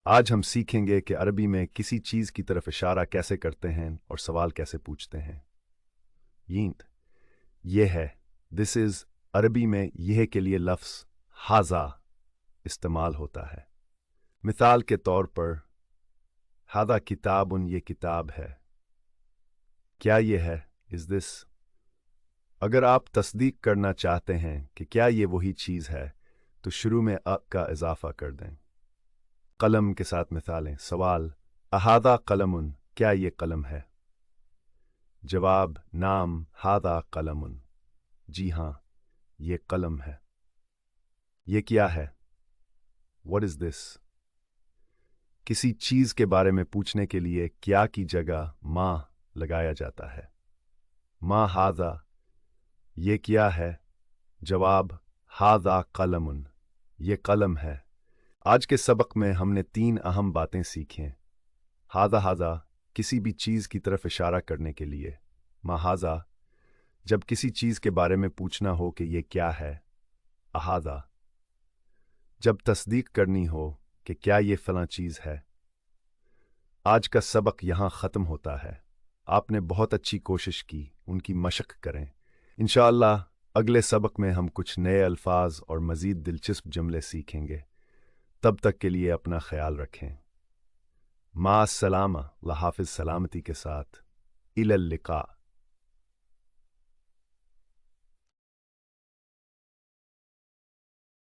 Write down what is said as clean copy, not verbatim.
आज हम सीखेंगे कि अरबी में किसी चीज़ की तरफ इशारा कैसे करते हैं और सवाल कैसे पूछते हैं। यींत ये है, दिस इज़ अरबी में यह के लिए लफ्ज़ हाजा इस्तेमाल होता है। मिसाल के तौर पर हादा किताबुन ये किताब है। क्या ये है, इज़ दिस। अगर आप तस्दीक करना चाहते हैं कि क्या ये वही चीज़ है तो शुरू में अ का इजाफा कर दें। कलम के साथ मिसालें। सवाल अहादा कलमुन, क्या ये कलम है। जवाब नाम हादा कलमुन, जी हाँ ये कलम है। ये क्या है, व्हाट इज दिस। किसी चीज के बारे में पूछने के लिए क्या की जगह माँ लगाया जाता है। माँ हादा, ये क्या है। जवाब हादा कलमुन, ये कलम है। आज के सबक में हमने 3 अहम बातें सीखी। हादा हादा किसी भी चीज की तरफ इशारा करने के लिए। महाजा जब किसी चीज के बारे में पूछना हो कि ये क्या है। अहादा जब तस्दीक करनी हो कि क्या ये फलां चीज है। आज का सबक यहाँ ख़त्म होता है। आपने बहुत अच्छी कोशिश की, उनकी मशक करें। इंशाअल्लाह अगले सबक में हम कुछ नए अल्फाज और मज़ीद दिलचस्प जुमले सीखेंगे। तब तक के लिए अपना ख्याल रखें। मा सलामा, ला हाफिज़, सलामती के साथ। इलल लिका।